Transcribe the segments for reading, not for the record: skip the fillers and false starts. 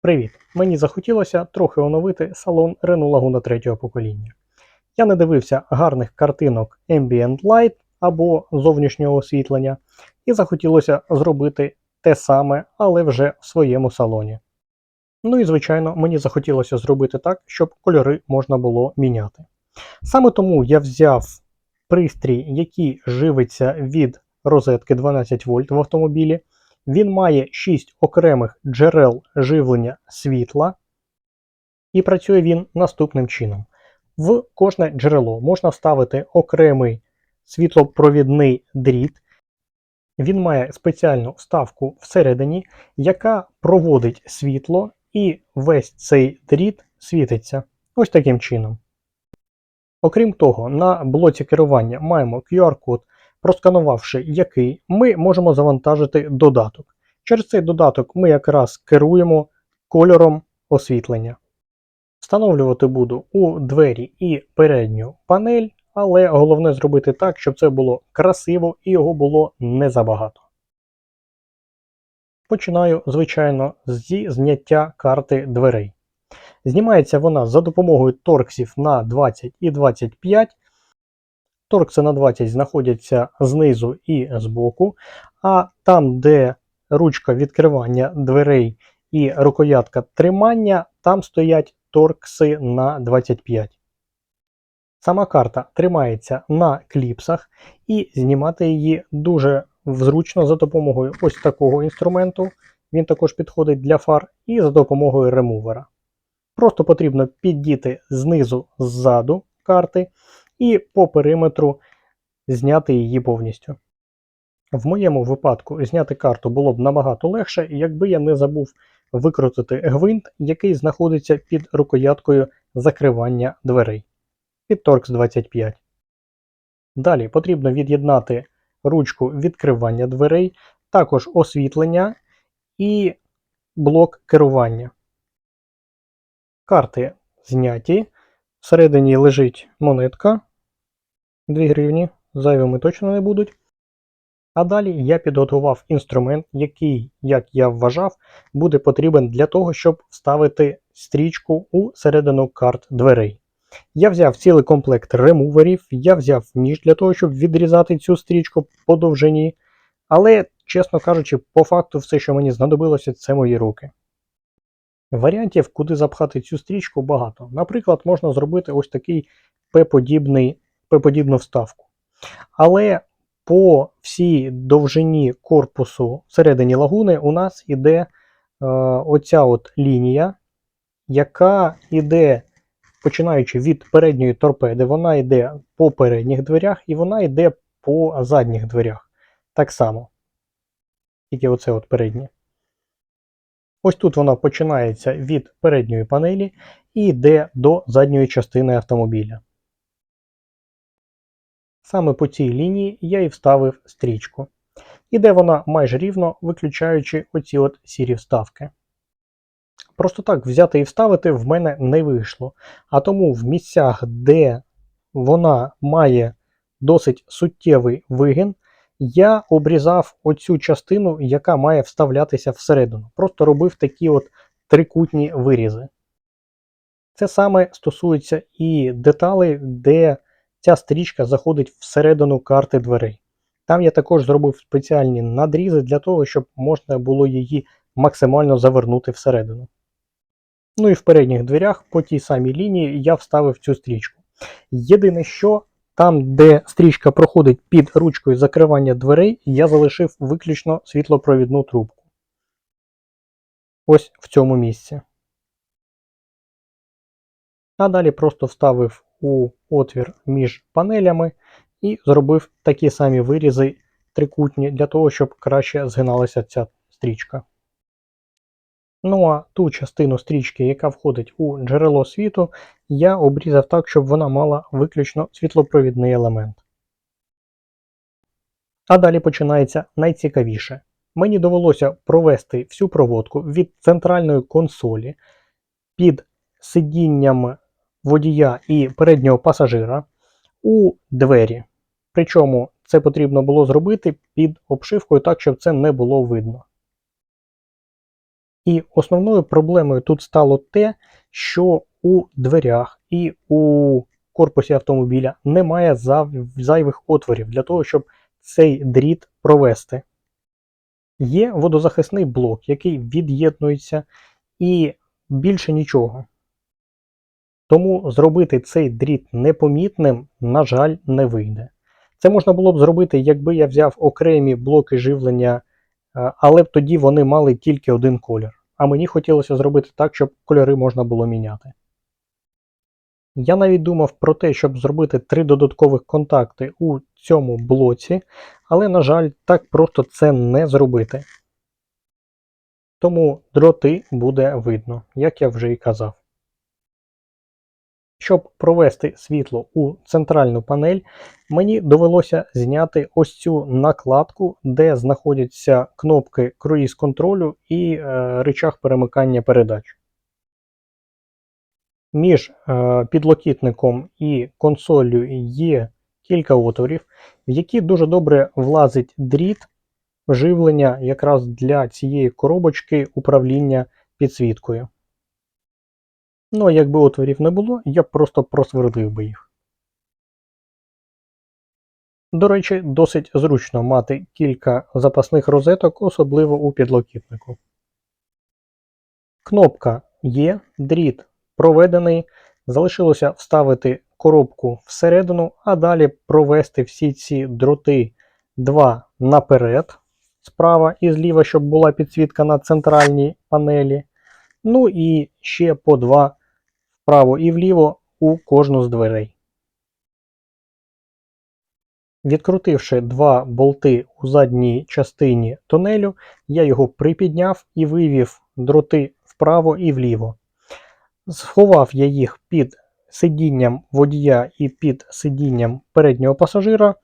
Привіт! Мені захотілося трохи оновити салон Renault Laguna 3-го покоління. Я не дивився гарних картинок Ambient Light або зовнішнього освітлення, і захотілося зробити те саме, але вже в своєму салоні. Ну і звичайно, мені захотілося зробити так, щоб кольори можна було міняти. Саме тому я взяв пристрій, який живиться від розетки 12 вольт в автомобілі. Він має 6 окремих джерел живлення світла, і працює він наступним чином. В кожне джерело можна вставити окремий світлопровідний дріт. Він має спеціальну вставку всередині, яка проводить світло, і весь цей дріт світиться. Ось таким чином. Окрім того, на блоці керування маємо QR-код, просканувавши який, ми можемо завантажити додаток. Через цей додаток ми якраз керуємо кольором освітлення. Встановлювати буду у двері і передню панель, але головне зробити так, щоб це було красиво і його було не забагато. Починаю, звичайно, зі зняття карти дверей. Знімається вона за допомогою торксів на 20 і 25. Торкси на 20 знаходяться знизу і збоку, а там, де ручка відкривання дверей і рукоятка тримання, там стоять торкси на 25. Сама карта тримається на кліпсах, і знімати її дуже зручно за допомогою ось такого інструменту. Він також підходить для фар, і за допомогою ремувера. Просто потрібно піддіти знизу, ззаду карти і по периметру зняти її повністю. В моєму випадку зняти карту було б набагато легше, якби я не забув викрутити гвинт, який знаходиться під рукояткою закривання дверей. Під торкс 25. Далі потрібно від'єднати ручку відкривання дверей, також освітлення і блок керування. Карти зняті. Всередині лежить монетка. 2 гривні. Зайвими точно не будуть. А далі я підготував інструмент, який, як я вважав, буде потрібен для того, щоб вставити стрічку у середину карт дверей. Я взяв цілий комплект ремуверів, я взяв ніж для того, щоб відрізати цю стрічку по довжині. Але, чесно кажучи, по факту все, що мені знадобилося, це мої руки. Варіантів, куди запхати цю стрічку, багато. Наприклад, можна зробити ось такий П-подібну вставку. Але по всій довжині корпусу всередині лагуни у нас іде оця от лінія, яка йде, починаючи від передньої торпеди, вона йде по передніх дверях і вона йде по задніх дверях. Так само. Тільки оце от переднє. Ось тут вона починається від передньої панелі і йде до задньої частини автомобіля. Саме по цій лінії я і вставив стрічку. Іде вона майже рівно, виключаючи оці от сірі вставки. Просто так взяти і вставити в мене не вийшло. А тому в місцях, де вона має досить суттєвий вигін, я обрізав оцю частину, яка має вставлятися всередину. Просто робив такі от трикутні вирізи. Це саме стосується і деталей, де ця стрічка заходить всередину карти дверей. Там я також зробив спеціальні надрізи для того, щоб можна було її максимально завернути всередину. Ну і в передніх дверях по тій самій лінії я вставив цю стрічку. Єдине що, там де стрічка проходить під ручкою закривання дверей, я залишив виключно світлопровідну трубку. Ось в цьому місці. А далі просто вставив у отвір між панелями і зробив такі самі вирізи трикутні для того, щоб краще згиналася ця стрічка. Ну а ту частину стрічки, яка входить у джерело світу, я обрізав так, щоб вона мала виключно світлопровідний елемент. А далі починається найцікавіше. Мені довелося провести всю проводку від центральної консолі під сидінням водія і переднього пасажира у двері. Причому це потрібно було зробити під обшивкою так, щоб це не було видно. І основною проблемою тут стало те, що у дверях і у корпусі автомобіля немає зайвих отворів для того, щоб цей дріт провести. Є водозахисний блок, який від'єднується, і більше нічого. Тому зробити цей дріт непомітним, на жаль, не вийде. Це можна було б зробити, якби я взяв окремі блоки живлення, але б тоді вони мали тільки один колір. А мені хотілося зробити так, щоб кольори можна було міняти. Я навіть думав про те, щоб зробити 3 додаткових контакти у цьому блоці, але, на жаль, так просто це не зробити. Тому дроти буде видно, як я вже і казав. Щоб провести світло у центральну панель, мені довелося зняти ось цю накладку, де знаходяться кнопки круїз-контролю і рычаг перемикання передач. Між підлокітником і консоллю є кілька отворів, в які дуже добре влазить дріт живлення якраз для цієї коробочки управління підсвіткою. Ну, а якби отворів не було, я б просто просвердлив би їх. До речі, досить зручно мати кілька запасних розеток, особливо у підлокітнику. Кнопка є, дріт проведений, залишилося вставити коробку всередину, а далі провести всі ці дроти 2 наперед, справа і зліва, щоб була підсвітка на центральній панелі. Ну і ще по 2 вправо і вліво у кожну з дверей. Відкрутивши 2 болти у задній частині тунелю, я його припідняв і вивів дроти вправо і вліво. Сховав я їх під сидінням водія і під сидінням переднього пасажира,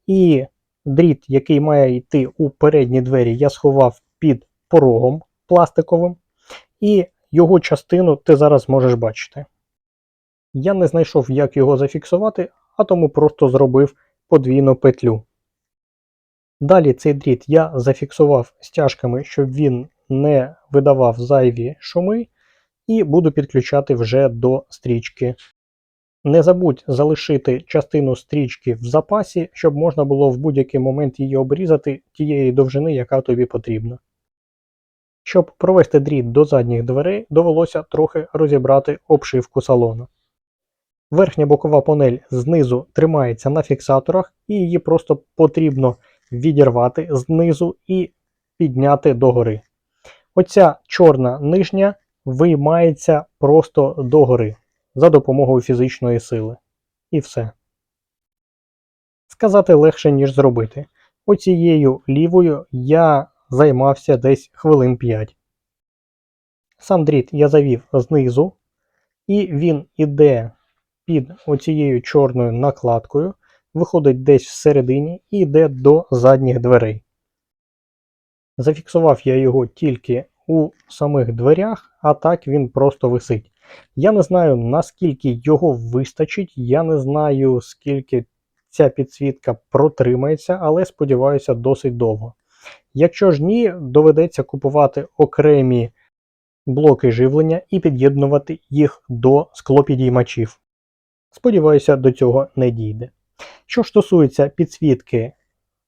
і дріт, який має йти у передні двері, я сховав під порогом пластиковим, і його частину ти зараз можеш бачити. Я не знайшов, як його зафіксувати, а тому просто зробив подвійну петлю. Далі цей дріт я зафіксував стяжками, щоб він не видавав зайві шуми, і буду підключати вже до стрічки. Не забудь залишити частину стрічки в запасі, щоб можна було в будь-який момент її обрізати тієї довжини, яка тобі потрібна. Щоб провести дріт до задніх дверей, довелося трохи розібрати обшивку салону. Верхня бокова панель знизу тримається на фіксаторах, і її просто потрібно відірвати знизу і підняти догори. Оця чорна нижня виймається просто догори за допомогою фізичної сили. І все. Сказати легше, ніж зробити. Оцією лівою я займався десь хвилин 5. Сам дріт я завів знизу, і він іде під оцією чорною накладкою, виходить десь всередині і йде до задніх дверей. Зафіксував я його тільки у самих дверях, а так він просто висить. Я не знаю, наскільки його вистачить, я не знаю, скільки ця підсвітка протримається, але сподіваюся, досить довго. Якщо ж ні, доведеться купувати окремі блоки живлення і під'єднувати їх до склопідіймачів. Сподіваюся, до цього не дійде. Що ж стосується підсвітки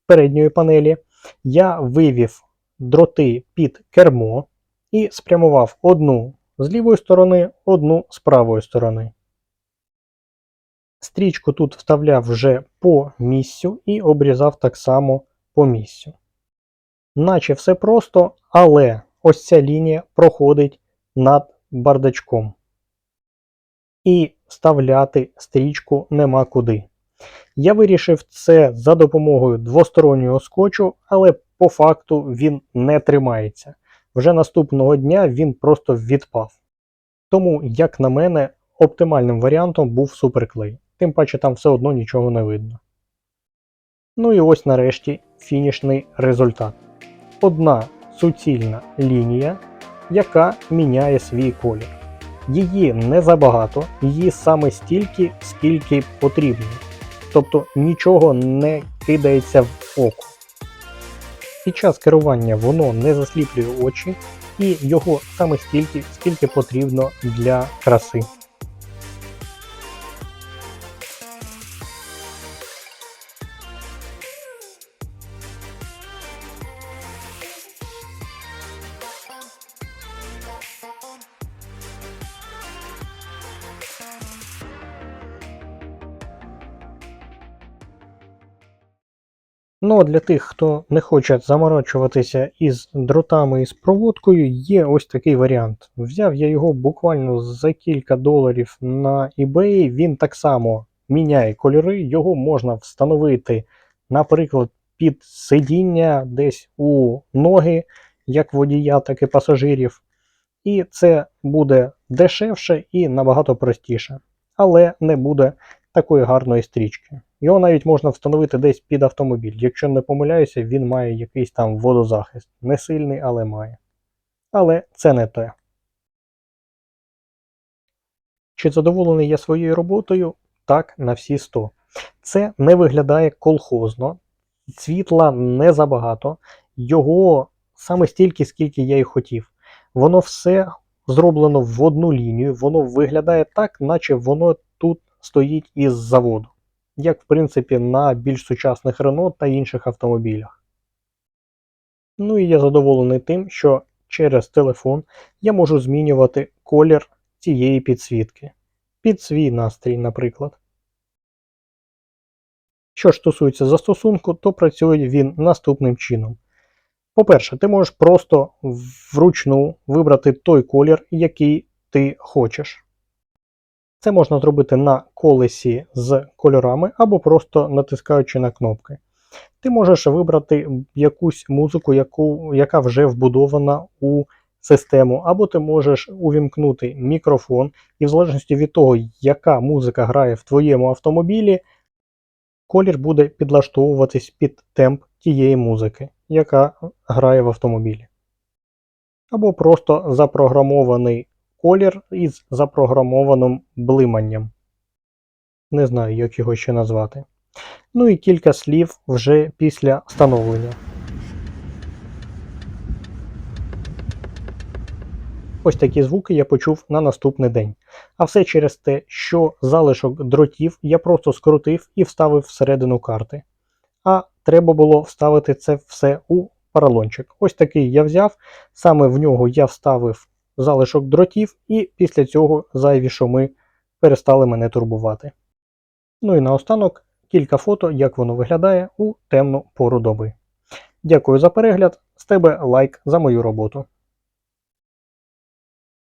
передньої панелі, я вивів дроти під кермо і спрямував одну з лівої сторони, одну з правої сторони. Стрічку тут вставляв вже по місцю і обрізав так само по місцю. Наче все просто, але ось ця лінія проходить над бардачком. І вставляти стрічку нема куди. Я вирішив це за допомогою двостороннього скотчу, але по факту він не тримається. Вже наступного дня він просто відпав. Тому, як на мене, оптимальним варіантом був суперклей. Тим паче там все одно нічого не видно. Ну і ось нарешті фінішний результат. Одна суцільна лінія, яка міняє свій колір. Її не забагато, її саме стільки, скільки потрібно. Тобто нічого не кидається в око. Під час керування воно не засліплює очі і його саме стільки, скільки потрібно для краси. Ну а для тих, хто не хоче заморачуватися із дротами і з проводкою, є ось такий варіант. Взяв я його буквально за кілька доларів на eBay, він так само міняє кольори, його можна встановити, наприклад, під сидіння десь у ноги, як водія, так і пасажирів. І це буде дешевше і набагато простіше. Але не буде такої гарної стрічки. Його навіть можна встановити десь під автомобіль. Якщо не помиляюся, він має якийсь там водозахист. Не сильний, але має. Але це не те. Чи задоволений я своєю роботою? Так, на всі 100. Це не виглядає колхозно. Світла не забагато. Його саме стільки, скільки я і хотів. Воно все зроблено в одну лінію. Воно виглядає так, наче воно тут стоїть із заводу. Як, в принципі, на більш сучасних Renault та інших автомобілях. Ну і я задоволений тим, що через телефон я можу змінювати колір цієї підсвітки. Під свій настрій, наприклад. Що ж стосується застосунку, то працює він наступним чином. По-перше, ти можеш просто вручну вибрати той колір, який ти хочеш. Це можна зробити на колесі з кольорами або просто натискаючи на кнопки. Ти можеш вибрати якусь музику, яка вже вбудована у систему, або ти можеш увімкнути мікрофон, і в залежності від того, яка музика грає в твоєму автомобілі, колір буде підлаштовуватись під темп тієї музики, яка грає в автомобілі. Або просто запрограмований колір із запрограмованим блиманням. Не знаю, як його ще назвати. Ну і кілька слів вже після встановлення. Ось такі звуки я почув на наступний день. А все через те, що залишок дротів я просто скрутив і вставив всередину карти. А треба було вставити це все у поролончик. Ось такий я взяв, саме в нього я вставив залишок дротів, і після цього зайві шуми перестали мене турбувати. Ну і наостанок кілька фото, як воно виглядає у темну пору доби. Дякую за перегляд, з тебе лайк за мою роботу.